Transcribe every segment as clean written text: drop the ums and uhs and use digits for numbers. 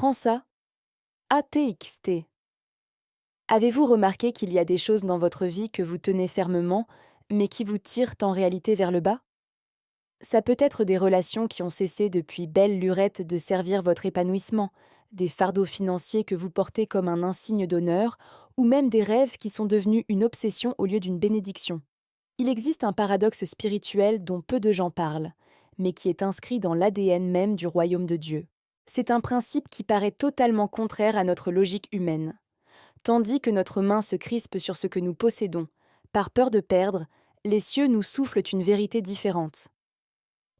Prends ça, ATXT. Avez-vous remarqué qu'il y a des choses dans votre vie que vous tenez fermement, mais qui vous tirent en réalité vers le bas? Ça peut être des relations qui ont cessé depuis belle lurette de servir votre épanouissement, des fardeaux financiers que vous portez comme un insigne d'honneur, ou même des rêves qui sont devenus une obsession au lieu d'une bénédiction. Il existe un paradoxe spirituel dont peu de gens parlent, mais qui est inscrit dans l'ADN même du royaume de Dieu. C'est un principe qui paraît totalement contraire à notre logique humaine. Tandis que notre main se crispe sur ce que nous possédons, par peur de perdre, les cieux nous soufflent une vérité différente.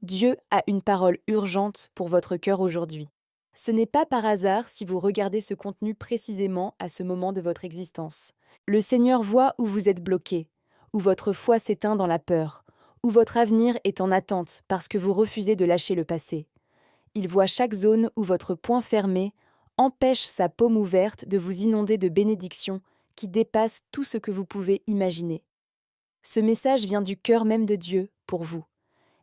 Dieu a une parole urgente pour votre cœur aujourd'hui. Ce n'est pas par hasard si vous regardez ce contenu précisément à ce moment de votre existence. Le Seigneur voit où vous êtes bloqué, où votre foi s'éteint dans la peur, où votre avenir est en attente parce que vous refusez de lâcher le passé. Il voit chaque zone où votre poing fermé empêche sa paume ouverte de vous inonder de bénédictions qui dépassent tout ce que vous pouvez imaginer. Ce message vient du cœur même de Dieu pour vous.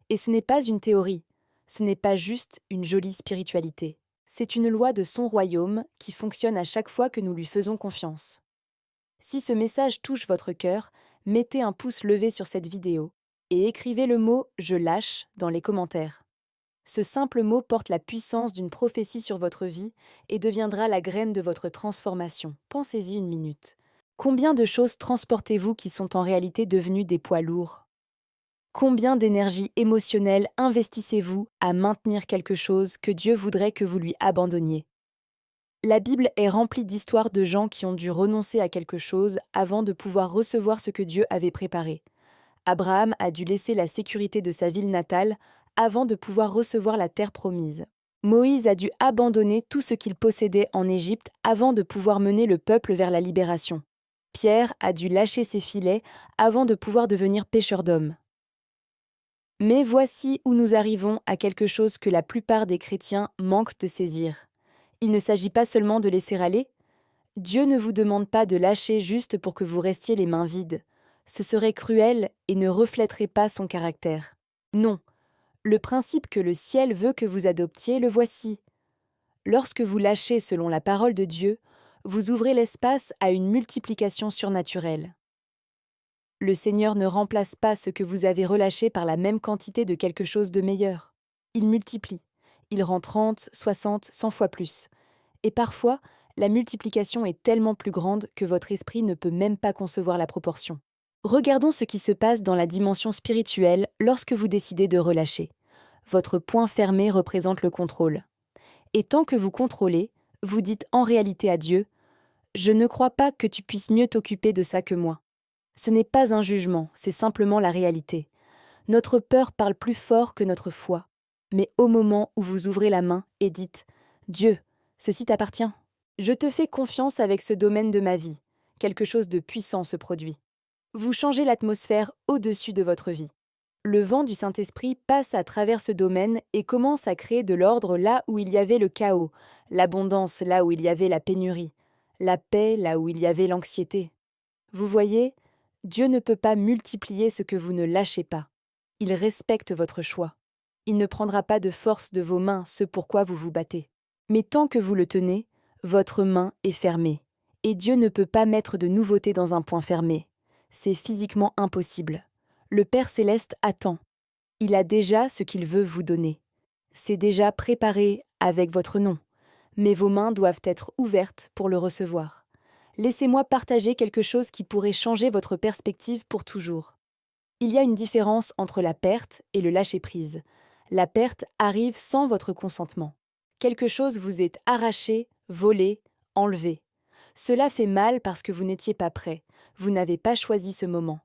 Et ce n'est pas une théorie, ce n'est pas juste une jolie spiritualité. C'est une loi de son royaume qui fonctionne à chaque fois que nous lui faisons confiance. Si ce message touche votre cœur, mettez un pouce levé sur cette vidéo et écrivez le mot « Je lâche » dans les commentaires. Ce simple mot porte la puissance d'une prophétie sur votre vie et deviendra la graine de votre transformation. Pensez-y une minute. Combien de choses transportez-vous qui sont en réalité devenues des poids lourds? Combien d'énergie émotionnelle investissez-vous à maintenir quelque chose que Dieu voudrait que vous lui abandonniez? La Bible est remplie d'histoires de gens qui ont dû renoncer à quelque chose avant de pouvoir recevoir ce que Dieu avait préparé. Abraham a dû laisser la sécurité de sa ville natale avant de pouvoir recevoir la terre promise. Moïse a dû abandonner tout ce qu'il possédait en Égypte avant de pouvoir mener le peuple vers la libération. Pierre a dû lâcher ses filets avant de pouvoir devenir pêcheur d'hommes. Mais voici où nous arrivons à quelque chose que la plupart des chrétiens manquent de saisir. Il ne s'agit pas seulement de laisser aller. Dieu ne vous demande pas de lâcher juste pour que vous restiez les mains vides. Ce serait cruel et ne reflèterait pas son caractère. Non, le principe que le ciel veut que vous adoptiez, le voici. Lorsque vous lâchez selon la parole de Dieu, vous ouvrez l'espace à une multiplication surnaturelle. Le Seigneur ne remplace pas ce que vous avez relâché par la même quantité de quelque chose de meilleur. Il multiplie. Il rend 30, 60, 100 fois plus. Et parfois, la multiplication est tellement plus grande que votre esprit ne peut même pas concevoir la proportion. Regardons ce qui se passe dans la dimension spirituelle lorsque vous décidez de relâcher. Votre poing fermé représente le contrôle. Et tant que vous contrôlez, vous dites en réalité à Dieu « Je ne crois pas que tu puisses mieux t'occuper de ça que moi ». Ce n'est pas un jugement, c'est simplement la réalité. Notre peur parle plus fort que notre foi. Mais au moment où vous ouvrez la main et dites « Dieu, ceci t'appartient. Je te fais confiance avec ce domaine de ma vie. » Quelque chose de puissant se produit. Vous changez l'atmosphère au-dessus de votre vie. Le vent du Saint-Esprit passe à travers ce domaine et commence à créer de l'ordre là où il y avait le chaos, l'abondance là où il y avait la pénurie, la paix là où il y avait l'anxiété. Vous voyez, Dieu ne peut pas multiplier ce que vous ne lâchez pas. Il respecte votre choix. Il ne prendra pas de force de vos mains ce pourquoi vous vous battez. Mais tant que vous le tenez, votre main est fermée. Et Dieu ne peut pas mettre de nouveauté dans un point fermé. C'est physiquement impossible. Le Père céleste attend. Il a déjà ce qu'il veut vous donner. C'est déjà préparé avec votre nom. Mais vos mains doivent être ouvertes pour le recevoir. Laissez-moi partager quelque chose qui pourrait changer votre perspective pour toujours. Il y a une différence entre la perte et le lâcher-prise. La perte arrive sans votre consentement. Quelque chose vous est arraché, volé, enlevé. Cela fait mal parce que vous n'étiez pas prêt. Vous n'avez pas choisi ce moment.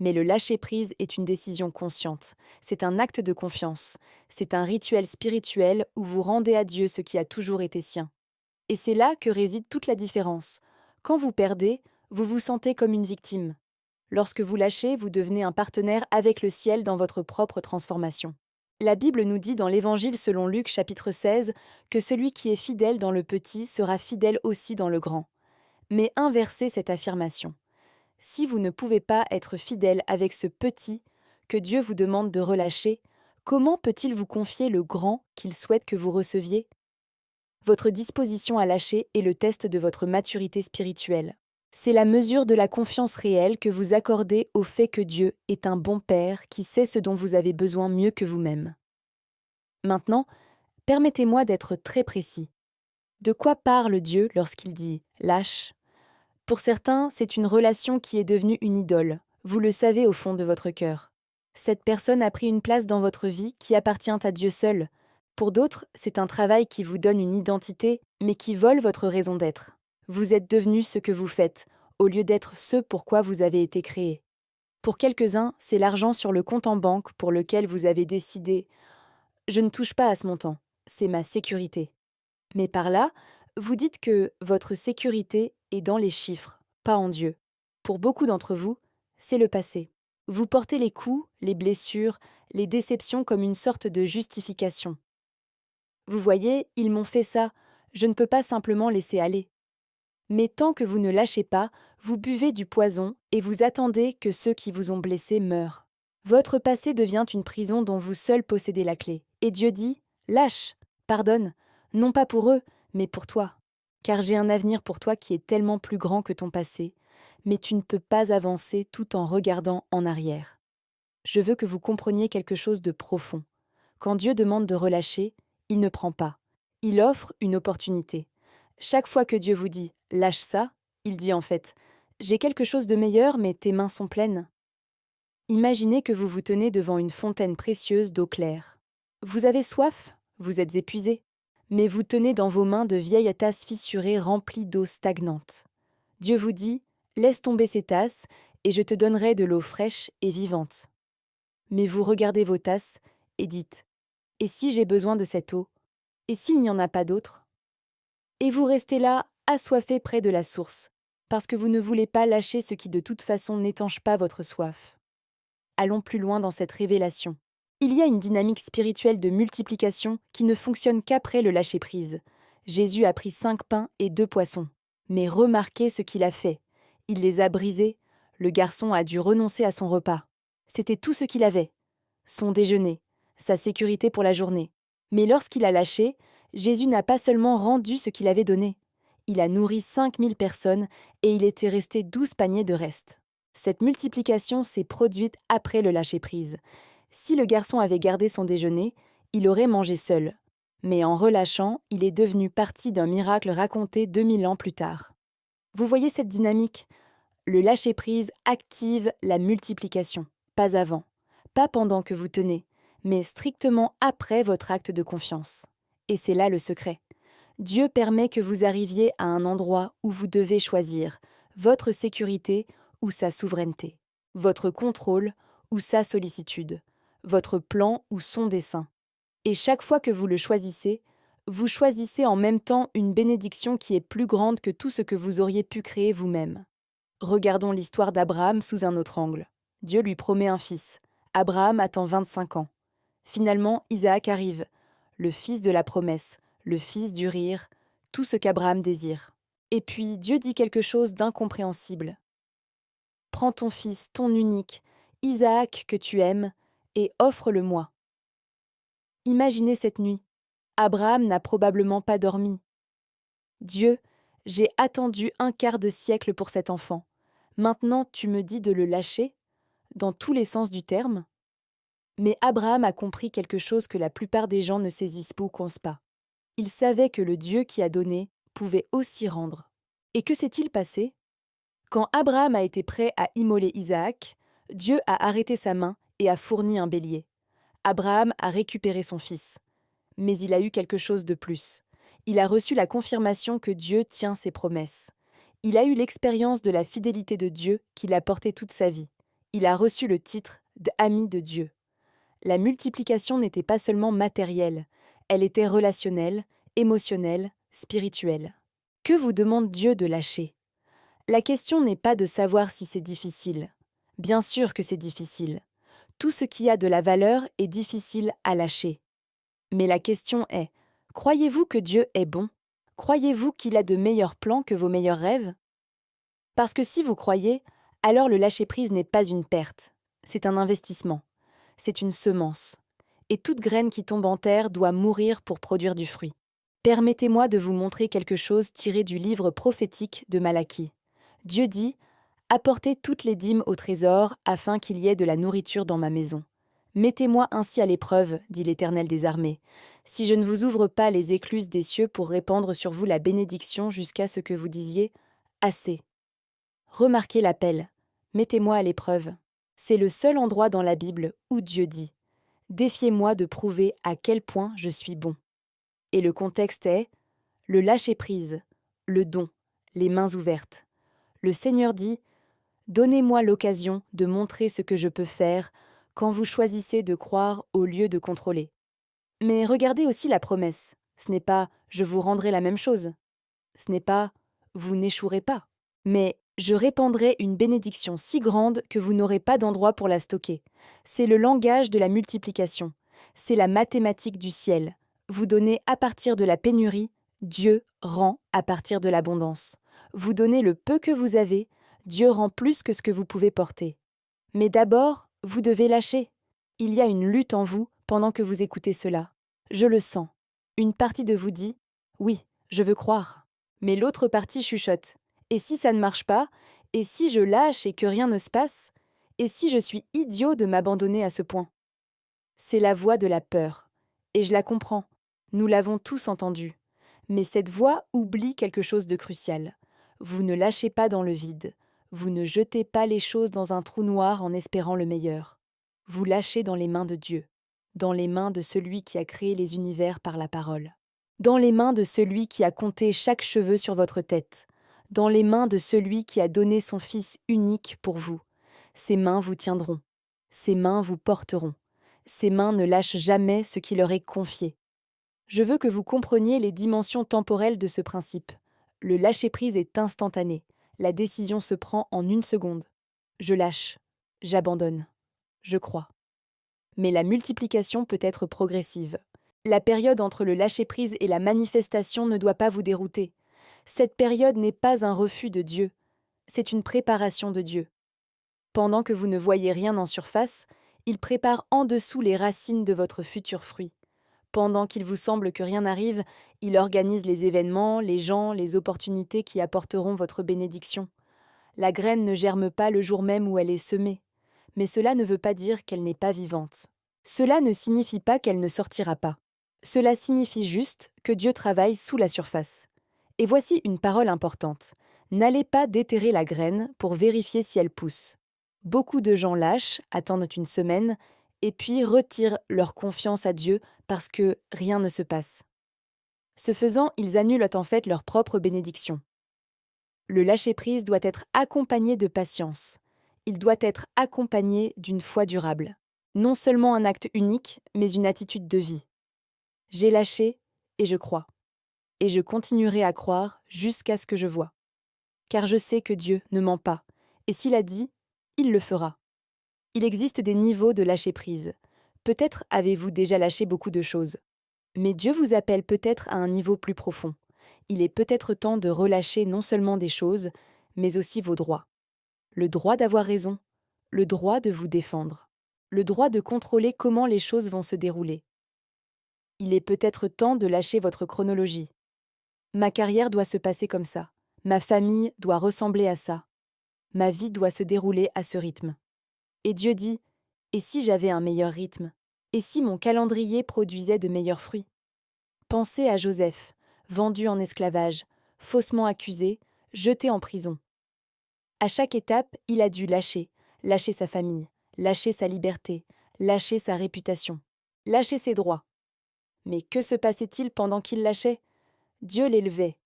Mais le lâcher-prise est une décision consciente. C'est un acte de confiance. C'est un rituel spirituel où vous rendez à Dieu ce qui a toujours été sien. Et c'est là que réside toute la différence. Quand vous perdez, vous vous sentez comme une victime. Lorsque vous lâchez, vous devenez un partenaire avec le ciel dans votre propre transformation. La Bible nous dit dans l'Évangile selon Luc chapitre 16 que celui qui est fidèle dans le petit sera fidèle aussi dans le grand. Mais inversez cette affirmation. Si vous ne pouvez pas être fidèle avec ce petit que Dieu vous demande de relâcher, comment peut-il vous confier le grand qu'il souhaite que vous receviez? Votre disposition à lâcher est le test de votre maturité spirituelle. C'est la mesure de la confiance réelle que vous accordez au fait que Dieu est un bon Père qui sait ce dont vous avez besoin mieux que vous-même. Maintenant, permettez-moi d'être très précis. De quoi parle Dieu lorsqu'il dit « lâche » ? Pour certains, c'est une relation qui est devenue une idole. Vous le savez au fond de votre cœur. Cette personne a pris une place dans votre vie qui appartient à Dieu seul. Pour d'autres, c'est un travail qui vous donne une identité, mais qui vole votre raison d'être. Vous êtes devenu ce que vous faites, au lieu d'être ce pour quoi vous avez été créé. Pour quelques-uns, c'est l'argent sur le compte en banque pour lequel vous avez décidé « je ne touche pas à ce montant, c'est ma sécurité ». Mais par là, vous dites que votre sécurité est dans les chiffres, pas en Dieu. Pour beaucoup d'entre vous, c'est le passé. Vous portez les coups, les blessures, les déceptions comme une sorte de justification. Vous voyez, ils m'ont fait ça, je ne peux pas simplement laisser aller. Mais tant que vous ne lâchez pas, vous buvez du poison et vous attendez que ceux qui vous ont blessé meurent. Votre passé devient une prison dont vous seul possédez la clé. Et Dieu dit « lâche, pardonne ». Non pas pour eux, mais pour toi. Car j'ai un avenir pour toi qui est tellement plus grand que ton passé, mais tu ne peux pas avancer tout en regardant en arrière. Je veux que vous compreniez quelque chose de profond. Quand Dieu demande de relâcher, il ne prend pas. Il offre une opportunité. Chaque fois que Dieu vous dit « lâche ça », il dit en fait « j'ai quelque chose de meilleur, mais tes mains sont pleines ». Imaginez que vous vous tenez devant une fontaine précieuse d'eau claire. Vous avez soif, vous êtes épuisé. Mais vous tenez dans vos mains de vieilles tasses fissurées remplies d'eau stagnante. Dieu vous dit « laisse tomber ces tasses, et je te donnerai de l'eau fraîche et vivante ». Mais vous regardez vos tasses et dites « et si j'ai besoin de cette eau ? Et s'il n'y en a pas d'autre ?» Et vous restez là, assoiffé près de la source, parce que vous ne voulez pas lâcher ce qui de toute façon n'étanche pas votre soif. Allons plus loin dans cette révélation. Il y a une dynamique spirituelle de multiplication qui ne fonctionne qu'après le lâcher-prise. Jésus a pris 5 pains et 2 poissons. Mais remarquez ce qu'il a fait. Il les a brisés. Le garçon a dû renoncer à son repas. C'était tout ce qu'il avait. Son déjeuner, sa sécurité pour la journée. Mais lorsqu'il a lâché, Jésus n'a pas seulement rendu ce qu'il avait donné. Il a nourri 5000 personnes et il était resté 12 paniers de reste. Cette multiplication s'est produite après le lâcher-prise. Si le garçon avait gardé son déjeuner, il aurait mangé seul. Mais en relâchant, il est devenu partie d'un miracle raconté 2000 ans plus tard. Vous voyez cette dynamique ? Le lâcher-prise active la multiplication, pas avant, pas pendant que vous tenez, mais strictement après votre acte de confiance. Et c'est là le secret. Dieu permet que vous arriviez à un endroit où vous devez choisir votre sécurité ou sa souveraineté, votre contrôle ou sa sollicitude, votre plan ou son dessein. Et chaque fois que vous le choisissez, vous choisissez en même temps une bénédiction qui est plus grande que tout ce que vous auriez pu créer vous-même. Regardons l'histoire d'Abraham sous un autre angle. Dieu lui promet un fils. Abraham attend 25 ans. Finalement, Isaac arrive, le fils de la promesse, le fils du rire, tout ce qu'Abraham désire. Et puis Dieu dit quelque chose d'incompréhensible. Prends ton fils, ton unique, Isaac que tu aimes, et offre-le-moi. Imaginez cette nuit. Abraham n'a probablement pas dormi. Dieu, j'ai attendu un quart de siècle pour cet enfant. Maintenant, tu me dis de le lâcher, dans tous les sens du terme. Mais Abraham a compris quelque chose que la plupart des gens ne saisissent pas ou pensent pas. Il savait que le Dieu qui a donné pouvait aussi rendre. Et que s'est-il passé ? Quand Abraham a été prêt à immoler Isaac, Dieu a arrêté sa main et a fourni un bélier. Abraham a récupéré son fils. Mais il a eu quelque chose de plus. Il a reçu la confirmation que Dieu tient ses promesses. Il a eu l'expérience de la fidélité de Dieu qu'il a portée toute sa vie. Il a reçu le titre d'ami de Dieu. La multiplication n'était pas seulement matérielle, elle était relationnelle, émotionnelle, spirituelle. Que vous demande Dieu de lâcher ? La question n'est pas de savoir si c'est difficile. Bien sûr que c'est difficile. Tout ce qui a de la valeur est difficile à lâcher. Mais la question est, croyez-vous que Dieu est bon ? Croyez-vous qu'il a de meilleurs plans que vos meilleurs rêves ? Parce que si vous croyez, alors le lâcher-prise n'est pas une perte, c'est un investissement, c'est une semence. Et toute graine qui tombe en terre doit mourir pour produire du fruit. Permettez-moi de vous montrer quelque chose tiré du livre prophétique de Malachie. Dieu dit « Apportez toutes les dîmes au trésor, afin qu'il y ait de la nourriture dans ma maison. Mettez-moi ainsi à l'épreuve, dit l'Éternel des armées, si je ne vous ouvre pas les écluses des cieux pour répandre sur vous la bénédiction jusqu'à ce que vous disiez « Assez ». Remarquez l'appel « Mettez-moi à l'épreuve ». C'est le seul endroit dans la Bible où Dieu dit « Défiez-moi de prouver à quel point je suis bon ». Et le contexte est le lâcher-prise, le don, les mains ouvertes. Le Seigneur dit « Donnez-moi l'occasion de montrer ce que je peux faire quand vous choisissez de croire au lieu de contrôler. » Mais regardez aussi la promesse. Ce n'est pas « je vous rendrai la même chose ». Ce n'est pas « vous n'échouerez pas ». Mais « je répandrai une bénédiction si grande que vous n'aurez pas d'endroit pour la stocker ». C'est le langage de la multiplication. C'est la mathématique du ciel. Vous donnez à partir de la pénurie, Dieu rend à partir de l'abondance. Vous donnez le peu que vous avez, Dieu rend plus que ce que vous pouvez porter. Mais d'abord, vous devez lâcher. Il y a une lutte en vous pendant que vous écoutez cela. Je le sens. Une partie de vous dit « Oui, je veux croire ». Mais l'autre partie chuchote « Et si ça ne marche pas? Et si je lâche et que rien ne se passe? Et si je suis idiot de m'abandonner à ce point ?» C'est la voix de la peur. Et je la comprends. Nous l'avons tous entendue. Mais cette voix oublie quelque chose de crucial. Vous ne lâchez pas dans le vide. Vous ne jetez pas les choses dans un trou noir en espérant le meilleur. Vous lâchez dans les mains de Dieu, dans les mains de celui qui a créé les univers par la parole, dans les mains de celui qui a compté chaque cheveu sur votre tête, dans les mains de celui qui a donné son Fils unique pour vous. Ses mains vous tiendront, ses mains vous porteront, ses mains ne lâchent jamais ce qui leur est confié. Je veux que vous compreniez les dimensions temporelles de ce principe. Le lâcher-prise est instantané. La décision se prend en 1 seconde. Je lâche, j'abandonne, je crois. Mais la multiplication peut être progressive. La période entre le lâcher-prise et la manifestation ne doit pas vous dérouter. Cette période n'est pas un refus de Dieu, c'est une préparation de Dieu. Pendant que vous ne voyez rien en surface, il prépare en dessous les racines de votre futur fruit. Pendant qu'il vous semble que rien n'arrive, il organise les événements, les gens, les opportunités qui apporteront votre bénédiction. La graine ne germe pas le jour même où elle est semée, mais cela ne veut pas dire qu'elle n'est pas vivante. Cela ne signifie pas qu'elle ne sortira pas. Cela signifie juste que Dieu travaille sous la surface. Et voici une parole importante. N'allez pas déterrer la graine pour vérifier si elle pousse. Beaucoup de gens lâchent, attendent 1 semaine, et puis retirent leur confiance à Dieu parce que rien ne se passe. Ce faisant, ils annulent en fait leur propre bénédiction. Le lâcher-prise doit être accompagné de patience. Il doit être accompagné d'une foi durable. Non seulement un acte unique, mais une attitude de vie. J'ai lâché et je crois. Et je continuerai à croire jusqu'à ce que je vois. Car je sais que Dieu ne ment pas. Et s'il a dit, il le fera. Il existe des niveaux de lâcher-prise. Peut-être avez-vous déjà lâché beaucoup de choses. Mais Dieu vous appelle peut-être à un niveau plus profond. Il est peut-être temps de relâcher non seulement des choses, mais aussi vos droits. Le droit d'avoir raison, le droit de vous défendre, le droit de contrôler comment les choses vont se dérouler. Il est peut-être temps de lâcher votre chronologie. Ma carrière doit se passer comme ça. Ma famille doit ressembler à ça. Ma vie doit se dérouler à ce rythme. Et Dieu dit, et si j'avais un meilleur rythme? Et si mon calendrier produisait de meilleurs fruits? Pensez à Joseph, vendu en esclavage, faussement accusé, jeté en prison. À chaque étape, il a dû lâcher sa famille, lâcher sa liberté, lâcher sa réputation, lâcher ses droits. Mais que se passait-il pendant qu'il lâchait? Dieu l'élevait.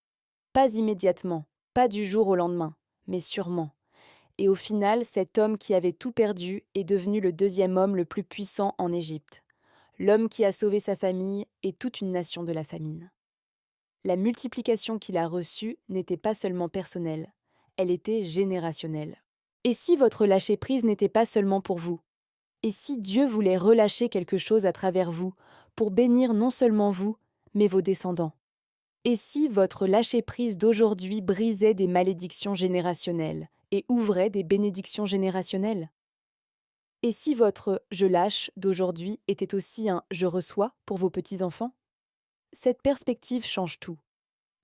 Pas immédiatement, pas du jour au lendemain, mais sûrement. Et au final, cet homme qui avait tout perdu est devenu le 2e homme le plus puissant en Égypte. L'homme qui a sauvé sa famille et toute une nation de la famine. La multiplication qu'il a reçue n'était pas seulement personnelle, elle était générationnelle. Et si votre lâcher-prise n'était pas seulement pour vous? Et si Dieu voulait relâcher quelque chose à travers vous, pour bénir non seulement vous, mais vos descendants? Et si votre lâcher-prise d'aujourd'hui brisait des malédictions générationnelles et ouvrait des bénédictions générationnelles? Et si votre « je lâche » d'aujourd'hui était aussi un « je reçois » pour vos petits-enfants? Cette perspective change tout.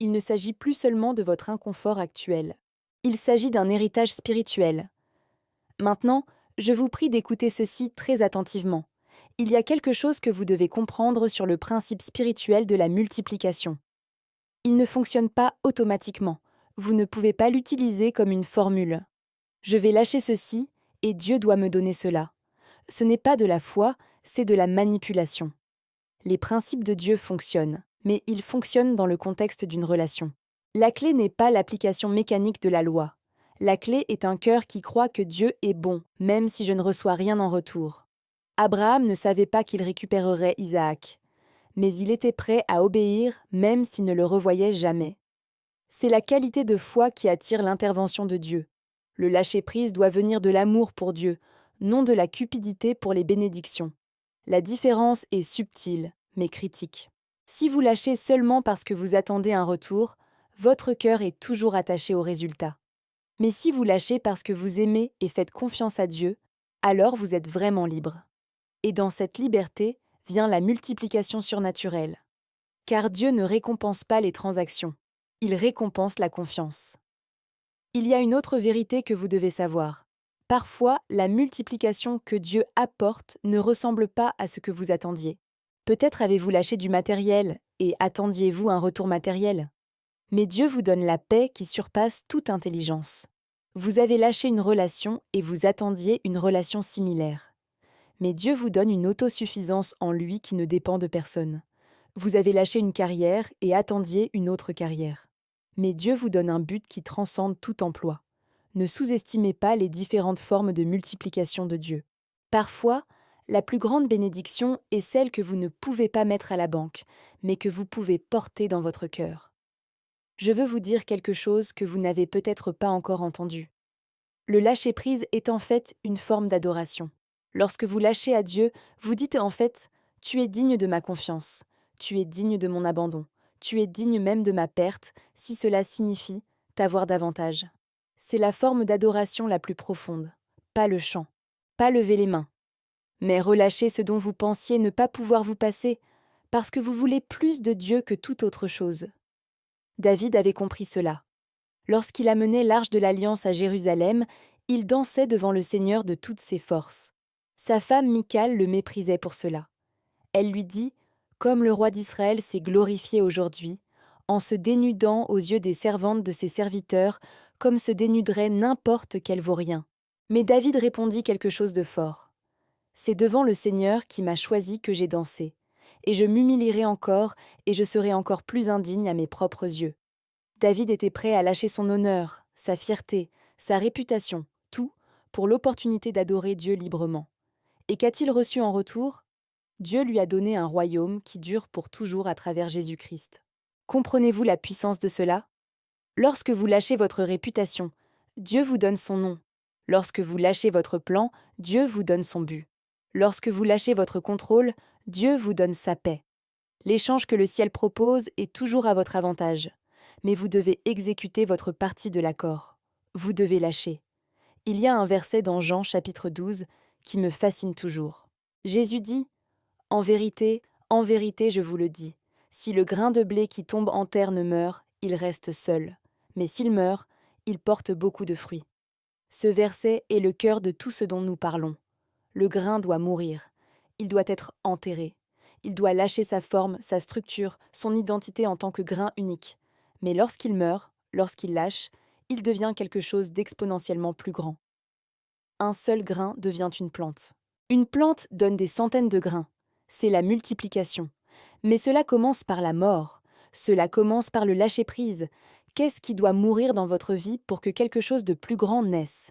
Il ne s'agit plus seulement de votre inconfort actuel. Il s'agit d'un héritage spirituel. Maintenant, je vous prie d'écouter ceci très attentivement. Il y a quelque chose que vous devez comprendre sur le principe spirituel de la multiplication. Il ne fonctionne pas automatiquement. Vous ne pouvez pas l'utiliser comme une formule. Je vais lâcher ceci et Dieu doit me donner cela. Ce n'est pas de la foi, c'est de la manipulation. Les principes de Dieu fonctionnent, mais ils fonctionnent dans le contexte d'une relation. La clé n'est pas l'application mécanique de la loi. La clé est un cœur qui croit que Dieu est bon, même si je ne reçois rien en retour. Abraham ne savait pas qu'il récupérerait Isaac, mais il était prêt à obéir même s'il ne le revoyait jamais. C'est la qualité de foi qui attire l'intervention de Dieu. Le lâcher-prise doit venir de l'amour pour Dieu, non de la cupidité pour les bénédictions. La différence est subtile, mais critique. Si vous lâchez seulement parce que vous attendez un retour, votre cœur est toujours attaché au résultat. Mais si vous lâchez parce que vous aimez et faites confiance à Dieu, alors vous êtes vraiment libre. Et dans cette liberté vient la multiplication surnaturelle. Car Dieu ne récompense pas les transactions, il récompense la confiance. Il y a une autre vérité que vous devez savoir. Parfois, la multiplication que Dieu apporte ne ressemble pas à ce que vous attendiez. Peut-être avez-vous lâché du matériel et attendiez-vous un retour matériel. Mais Dieu vous donne la paix qui surpasse toute intelligence. Vous avez lâché une relation et vous attendiez une relation similaire. Mais Dieu vous donne une autosuffisance en lui qui ne dépend de personne. Vous avez lâché une carrière et attendiez une autre carrière. Mais Dieu vous donne un but qui transcende tout emploi. Ne sous-estimez pas les différentes formes de multiplication de Dieu. Parfois, la plus grande bénédiction est celle que vous ne pouvez pas mettre à la banque, mais que vous pouvez porter dans votre cœur. Je veux vous dire quelque chose que vous n'avez peut-être pas encore entendu. Le lâcher-prise est en fait une forme d'adoration. Lorsque vous lâchez à Dieu, vous dites en fait « Tu es digne de ma confiance, tu es digne de mon abandon, tu es digne même de ma perte, si cela signifie t'avoir davantage. » C'est la forme d'adoration la plus profonde. Pas le chant, pas lever les mains, mais relâcher ce dont vous pensiez ne pas pouvoir vous passer, parce que vous voulez plus de Dieu que toute autre chose. David avait compris cela. Lorsqu'il amenait l'arche de l'Alliance à Jérusalem, il dansait devant le Seigneur de toutes ses forces. Sa femme Michal le méprisait pour cela. Elle lui dit « Comme le roi d'Israël s'est glorifié aujourd'hui, en se dénudant aux yeux des servantes de ses serviteurs, comme se dénuderait n'importe quel vaurien. » Mais David répondit quelque chose de fort. « C'est devant le Seigneur qui m'a choisi que j'ai dansé, et je m'humilierai encore, et je serai encore plus indigne à mes propres yeux. » David était prêt à lâcher son honneur, sa fierté, sa réputation, tout, pour l'opportunité d'adorer Dieu librement. Et qu'a-t-il reçu en retour ? Dieu lui a donné un royaume qui dure pour toujours à travers Jésus-Christ. Comprenez-vous la puissance de cela ? Lorsque vous lâchez votre réputation, Dieu vous donne son nom. Lorsque vous lâchez votre plan, Dieu vous donne son but. Lorsque vous lâchez votre contrôle, Dieu vous donne sa paix. L'échange que le ciel propose est toujours à votre avantage. Mais vous devez exécuter votre partie de l'accord. Vous devez lâcher. Il y a un verset dans Jean chapitre 12 qui me fascine toujours. Jésus dit « en vérité, je vous le dis, si le grain de blé qui tombe en terre ne meurt, il reste seul. Mais s'il meurt, il porte beaucoup de fruits. » Ce verset est le cœur de tout ce dont nous parlons. Le grain doit mourir. Il doit être enterré. Il doit lâcher sa forme, sa structure, son identité en tant que grain unique. Mais lorsqu'il meurt, lorsqu'il lâche, il devient quelque chose d'exponentiellement plus grand. Un seul grain devient une plante. Une plante donne des centaines de grains. C'est la multiplication. Mais cela commence par la mort. Cela commence par le lâcher-prise. Qu'est-ce qui doit mourir dans votre vie pour que quelque chose de plus grand naisse ?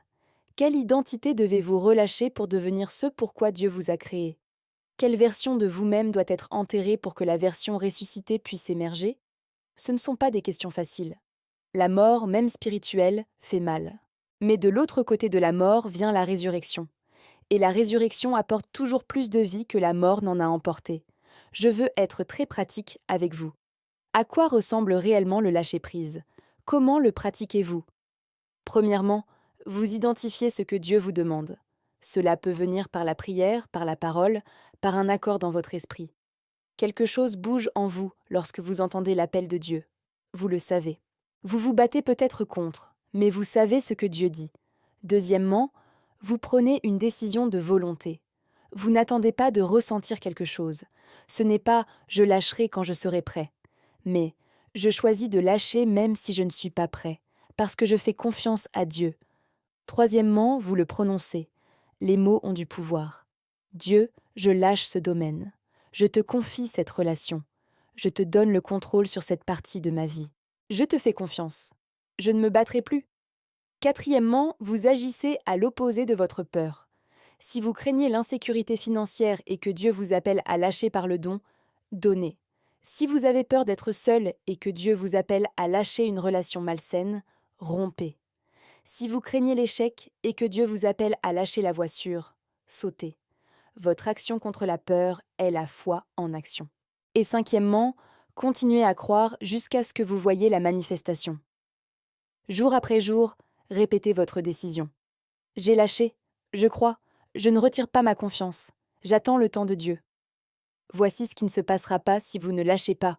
Quelle identité devez-vous relâcher pour devenir ce pourquoi Dieu vous a créé ? Quelle version de vous-même doit être enterrée pour que la version ressuscitée puisse émerger ? Ce ne sont pas des questions faciles. La mort, même spirituelle, fait mal. Mais de l'autre côté de la mort vient la résurrection. Et la résurrection apporte toujours plus de vie que la mort n'en a emporté. Je veux être très pratique avec vous. À quoi ressemble réellement le lâcher-prise ? Comment le pratiquez-vous ? Premièrement, vous identifiez ce que Dieu vous demande. Cela peut venir par la prière, par la parole, par un accord dans votre esprit. Quelque chose bouge en vous lorsque vous entendez l'appel de Dieu. Vous le savez. Vous vous battez peut-être contre, mais vous savez ce que Dieu dit. Deuxièmement, vous prenez une décision de volonté. Vous n'attendez pas de ressentir quelque chose. Ce n'est pas « je lâcherai quand je serai prêt », mais « je choisis de lâcher même si je ne suis pas prêt, parce que je fais confiance à Dieu ». Troisièmement, vous le prononcez. Les mots ont du pouvoir. Dieu, je lâche ce domaine. Je te confie cette relation. Je te donne le contrôle sur cette partie de ma vie. Je te fais confiance. Je ne me battrai plus. Quatrièmement, vous agissez à l'opposé de votre peur. Si vous craignez l'insécurité financière et que Dieu vous appelle à lâcher par le don, donnez. Si vous avez peur d'être seul et que Dieu vous appelle à lâcher une relation malsaine, rompez. Si vous craignez l'échec et que Dieu vous appelle à lâcher la voie sûre, sautez. Votre action contre la peur est la foi en action. Et cinquièmement, continuez à croire jusqu'à ce que vous voyez la manifestation. Jour après jour, répétez votre décision. J'ai lâché, je crois, je ne retire pas ma confiance, j'attends le temps de Dieu. Voici ce qui ne se passera pas si vous ne lâchez pas.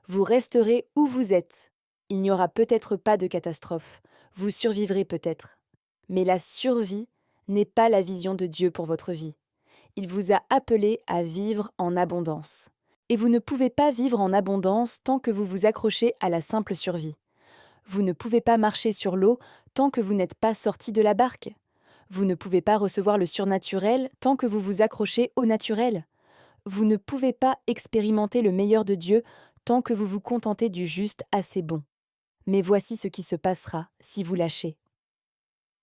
Vous resterez où vous êtes. Il n'y aura peut-être pas de catastrophe, vous survivrez peut-être. Mais la survie n'est pas la vision de Dieu pour votre vie. Il vous a appelé à vivre en abondance. Et vous ne pouvez pas vivre en abondance tant que vous vous accrochez à la simple survie. Vous ne pouvez pas marcher sur l'eau tant que vous n'êtes pas sorti de la barque. Vous ne pouvez pas recevoir le surnaturel tant que vous vous accrochez au naturel. Vous ne pouvez pas expérimenter le meilleur de Dieu tant que vous vous contentez du juste assez bon. Mais voici ce qui se passera si vous lâchez.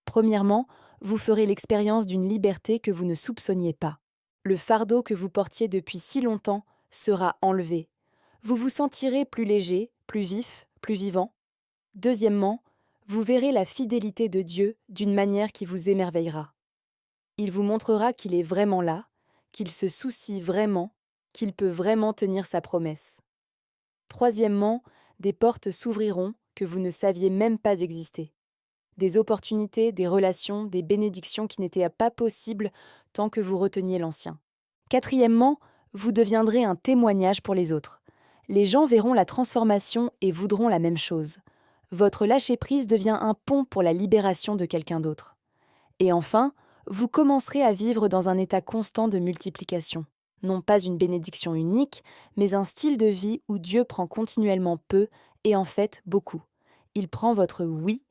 Premièrement, vous ferez l'expérience d'une liberté que vous ne soupçonniez pas. Le fardeau que vous portiez depuis si longtemps sera enlevé. Vous vous sentirez plus léger, plus vif, plus vivant. Deuxièmement, vous verrez la fidélité de Dieu d'une manière qui vous émerveillera. Il vous montrera qu'il est vraiment là, qu'il se soucie vraiment, qu'il peut vraiment tenir sa promesse. Troisièmement, des portes s'ouvriront que vous ne saviez même pas exister. Des opportunités, des relations, des bénédictions qui n'étaient pas possibles tant que vous reteniez l'ancien. Quatrièmement, vous deviendrez un témoignage pour les autres. Les gens verront la transformation et voudront la même chose. Votre lâcher-prise devient un pont pour la libération de quelqu'un d'autre. Et enfin, vous commencerez à vivre dans un état constant de multiplication. Non pas une bénédiction unique, mais un style de vie où Dieu prend continuellement peu et en fait beaucoup. Il prend votre oui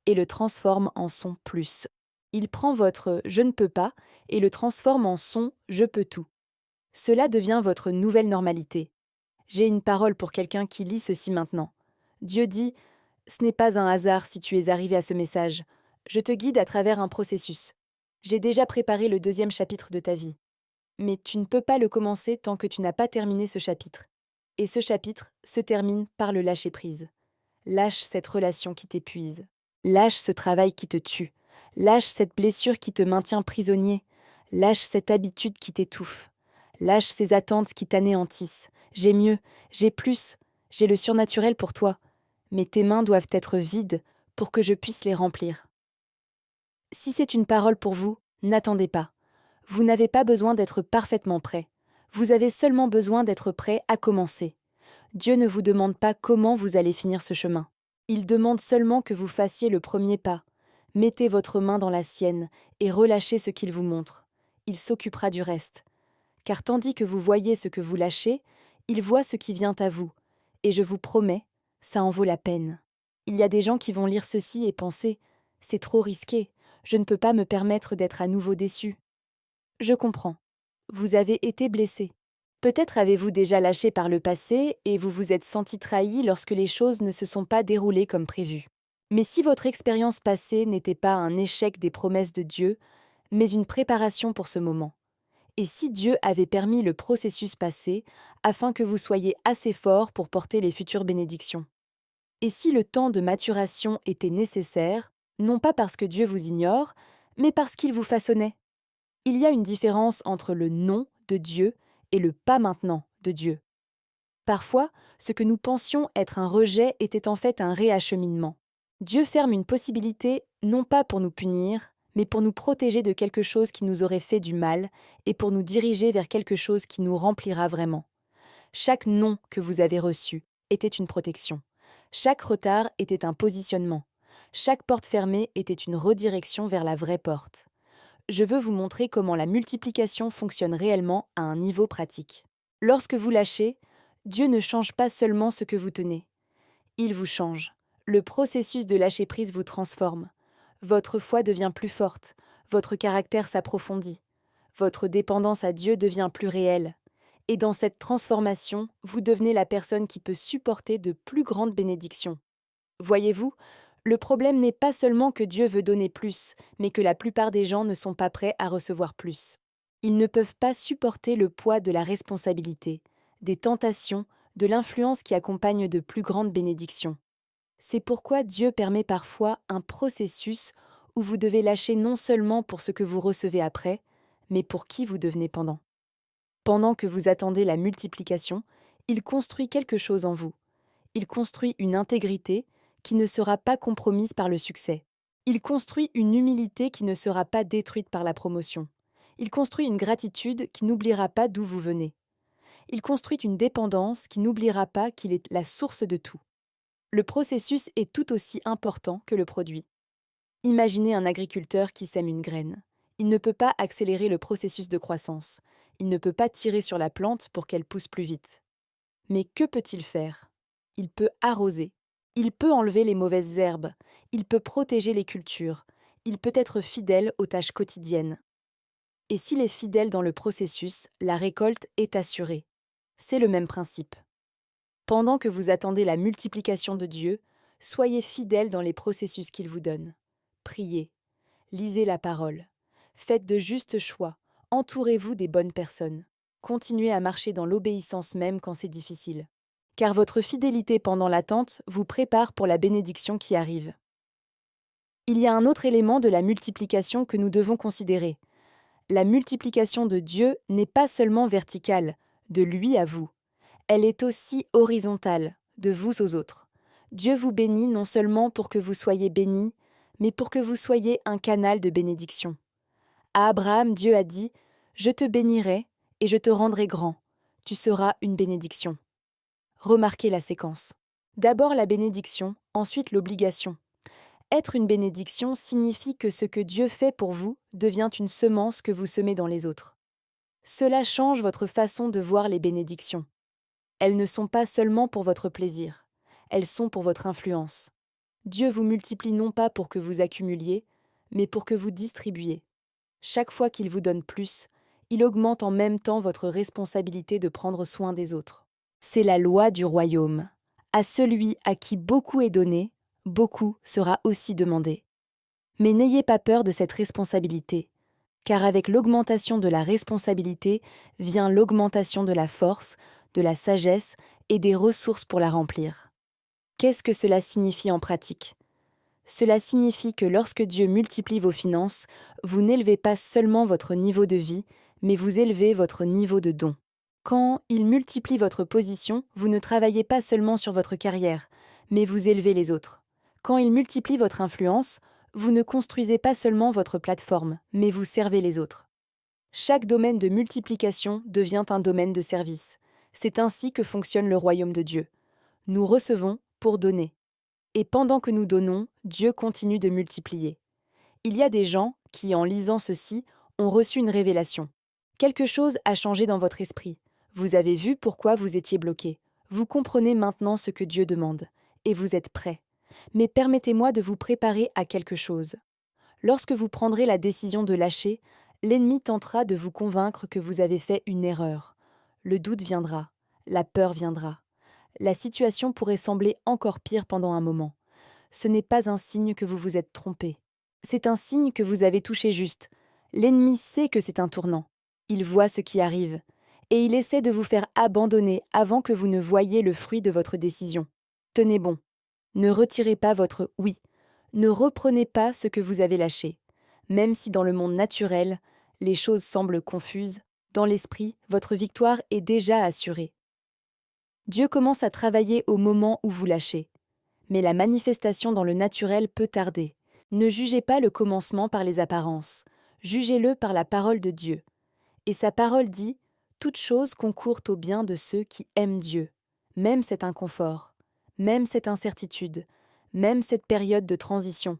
et le transforme en son plus. Il prend votre je ne peux pas et le transforme en son je peux tout. Cela devient votre nouvelle normalité. J'ai une parole pour quelqu'un qui lit ceci maintenant. Dieu dit « Ce n'est pas un hasard si tu es arrivé à ce message. Je te guide à travers un processus. J'ai déjà préparé le 2e chapitre de ta vie. Mais tu ne peux pas le commencer tant que tu n'as pas terminé ce chapitre. Et ce chapitre se termine par le lâcher-prise. Lâche cette relation qui t'épuise. Lâche ce travail qui te tue. Lâche cette blessure qui te maintient prisonnier. Lâche cette habitude qui t'étouffe. Lâche ces attentes qui t'anéantissent. J'ai mieux, j'ai plus, j'ai le surnaturel pour toi. Mais tes mains doivent être vides pour que je puisse les remplir. Si c'est une parole pour vous, n'attendez pas. Vous n'avez pas besoin d'être parfaitement prêt. Vous avez seulement besoin d'être prêt à commencer. Dieu ne vous demande pas comment vous allez finir ce chemin. Il demande seulement que vous fassiez le premier pas. Mettez votre main dans la sienne et relâchez ce qu'il vous montre. Il s'occupera du reste. Car tandis que vous voyez ce que vous lâchez, il voit ce qui vient à vous. Et je vous promets, ça en vaut la peine. Il y a des gens qui vont lire ceci et penser « c'est trop risqué, je ne peux pas me permettre d'être à nouveau déçu ». Je comprends. Vous avez été blessé. Peut-être avez-vous déjà lâché par le passé et vous vous êtes senti trahi lorsque les choses ne se sont pas déroulées comme prévu. Mais si votre expérience passée n'était pas un échec des promesses de Dieu, mais une préparation pour ce moment, et si Dieu avait permis le processus passé afin que vous soyez assez fort pour porter les futures bénédictions, et si le temps de maturation était nécessaire, non pas parce que Dieu vous ignore, mais parce qu'il vous façonnait. Il y a une différence entre le non de Dieu et le pas maintenant de Dieu. Parfois, ce que nous pensions être un rejet était en fait un réacheminement. Dieu ferme une possibilité non pas pour nous punir, mais pour nous protéger de quelque chose qui nous aurait fait du mal et pour nous diriger vers quelque chose qui nous remplira vraiment. Chaque non que vous avez reçu était une protection. Chaque retard était un positionnement. Chaque porte fermée était une redirection vers la vraie porte. Je veux vous montrer comment la multiplication fonctionne réellement à un niveau pratique. Lorsque vous lâchez, Dieu ne change pas seulement ce que vous tenez. Il vous change. Le processus de lâcher prise vous transforme. Votre foi devient plus forte, votre caractère s'approfondit, votre dépendance à Dieu devient plus réelle. Et dans cette transformation, vous devenez la personne qui peut supporter de plus grandes bénédictions. Voyez-vous, le problème n'est pas seulement que Dieu veut donner plus, mais que la plupart des gens ne sont pas prêts à recevoir plus. Ils ne peuvent pas supporter le poids de la responsabilité, des tentations, de l'influence qui accompagne de plus grandes bénédictions. C'est pourquoi Dieu permet parfois un processus où vous devez lâcher non seulement pour ce que vous recevez après, mais pour qui vous devenez pendant. Pendant que vous attendez la multiplication, il construit quelque chose en vous. Il construit une intégrité qui ne sera pas compromise par le succès. Il construit une humilité qui ne sera pas détruite par la promotion. Il construit une gratitude qui n'oubliera pas d'où vous venez. Il construit une dépendance qui n'oubliera pas qu'il est la source de tout. Le processus est tout aussi important que le produit. Imaginez un agriculteur qui sème une graine. Il ne peut pas accélérer le processus de croissance. Il ne peut pas tirer sur la plante pour qu'elle pousse plus vite. Mais que peut-il faire? Il peut arroser. Il peut enlever les mauvaises herbes. Il peut protéger les cultures. Il peut être fidèle aux tâches quotidiennes. Et s'il est fidèle dans le processus, la récolte est assurée. C'est le même principe. Pendant que vous attendez la multiplication de Dieu, soyez fidèle dans les processus qu'il vous donne. Priez, lisez la parole, faites de justes choix, entourez-vous des bonnes personnes. Continuez à marcher dans l'obéissance même quand c'est difficile. Car votre fidélité pendant l'attente vous prépare pour la bénédiction qui arrive. Il y a un autre élément de la multiplication que nous devons considérer. La multiplication de Dieu n'est pas seulement verticale, de lui à vous. Elle est aussi horizontale, de vous aux autres. Dieu vous bénit non seulement pour que vous soyez bénis, mais pour que vous soyez un canal de bénédiction. À Abraham, Dieu a dit « Je te bénirai et je te rendrai grand. Tu seras une bénédiction. » Remarquez la séquence. D'abord la bénédiction, ensuite l'obligation. Être une bénédiction signifie que ce que Dieu fait pour vous devient une semence que vous semez dans les autres. Cela change votre façon de voir les bénédictions. Elles ne sont pas seulement pour votre plaisir, elles sont pour votre influence. Dieu vous multiplie non pas pour que vous accumuliez, mais pour que vous distribuiez. Chaque fois qu'il vous donne plus, il augmente en même temps votre responsabilité de prendre soin des autres. C'est la loi du royaume. À celui à qui beaucoup est donné, beaucoup sera aussi demandé. Mais n'ayez pas peur de cette responsabilité, car avec l'augmentation de la responsabilité vient l'augmentation de la force, de la sagesse et des ressources pour la remplir. Qu'est-ce que cela signifie en pratique? Cela signifie que lorsque Dieu multiplie vos finances, vous n'élevez pas seulement votre niveau de vie, mais vous élevez votre niveau de don. Quand il multiplie votre position, vous ne travaillez pas seulement sur votre carrière, mais vous élevez les autres. Quand il multiplie votre influence, vous ne construisez pas seulement votre plateforme, mais vous servez les autres. Chaque domaine de multiplication devient un domaine de service. C'est ainsi que fonctionne le royaume de Dieu. Nous recevons pour donner. Et pendant que nous donnons, Dieu continue de multiplier. Il y a des gens qui, en lisant ceci, ont reçu une révélation. Quelque chose a changé dans votre esprit. Vous avez vu pourquoi vous étiez bloqué. Vous comprenez maintenant ce que Dieu demande. Et vous êtes prêt. Mais permettez-moi de vous préparer à quelque chose. Lorsque vous prendrez la décision de lâcher, l'ennemi tentera de vous convaincre que vous avez fait une erreur. Le doute viendra, la peur viendra. La situation pourrait sembler encore pire pendant un moment. Ce n'est pas un signe que vous vous êtes trompé. C'est un signe que vous avez touché juste. L'ennemi sait que c'est un tournant. Il voit ce qui arrive. Et il essaie de vous faire abandonner avant que vous ne voyiez le fruit de votre décision. Tenez bon. Ne retirez pas votre « oui ». Ne reprenez pas ce que vous avez lâché. Même si dans le monde naturel, les choses semblent confuses, dans l'esprit, votre victoire est déjà assurée. Dieu commence à travailler au moment où vous lâchez. Mais la manifestation dans le naturel peut tarder. Ne jugez pas le commencement par les apparences. Jugez-le par la parole de Dieu. Et sa parole dit « Toutes choses concourent au bien de ceux qui aiment Dieu, même cet inconfort, même cette incertitude, même cette période de transition.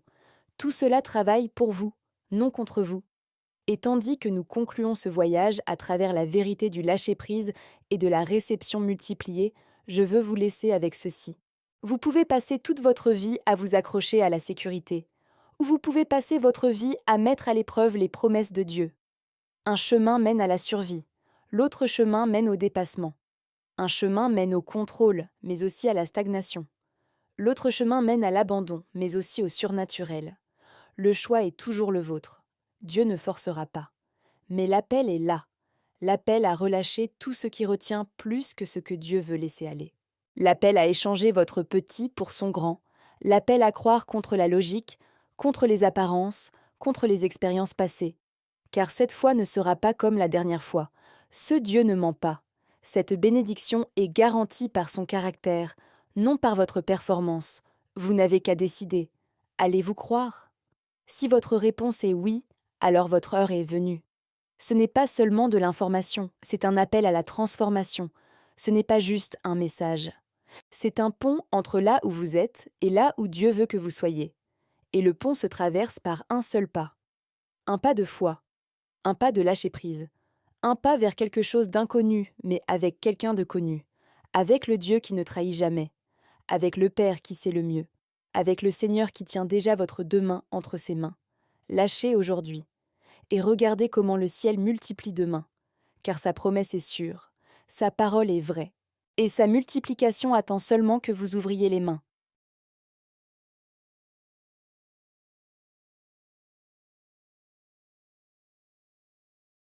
Tout cela travaille pour vous, non contre vous. Et tandis que nous concluons ce voyage à travers la vérité du lâcher-prise et de la réception multipliée, je veux vous laisser avec ceci. Vous pouvez passer toute votre vie à vous accrocher à la sécurité, ou vous pouvez passer votre vie à mettre à l'épreuve les promesses de Dieu. Un chemin mène à la survie, l'autre chemin mène au dépassement. Un chemin mène au contrôle, mais aussi à la stagnation. L'autre chemin mène à l'abandon, mais aussi au surnaturel. Le choix est toujours le vôtre. Dieu ne forcera pas. Mais l'appel est là. L'appel à relâcher tout ce qui retient plus que ce que Dieu veut laisser aller. L'appel à échanger votre petit pour son grand. L'appel à croire contre la logique, contre les apparences, contre les expériences passées. Car cette fois ne sera pas comme la dernière fois. Ce Dieu ne ment pas. Cette bénédiction est garantie par son caractère, non par votre performance. Vous n'avez qu'à décider. Allez-vous croire? Si votre réponse est oui, alors votre heure est venue. Ce n'est pas seulement de l'information, c'est un appel à la transformation. Ce n'est pas juste un message. C'est un pont entre là où vous êtes et là où Dieu veut que vous soyez. Et le pont se traverse par un seul pas. Un pas de foi, un pas de lâcher-prise, un pas vers quelque chose d'inconnu, mais avec quelqu'un de connu, avec le Dieu qui ne trahit jamais, avec le Père qui sait le mieux, avec le Seigneur qui tient déjà votre deux mains entre ses mains. Lâchez aujourd'hui, et regardez comment le ciel multiplie demain, car sa promesse est sûre, sa parole est vraie, et sa multiplication attend seulement que vous ouvriez les mains.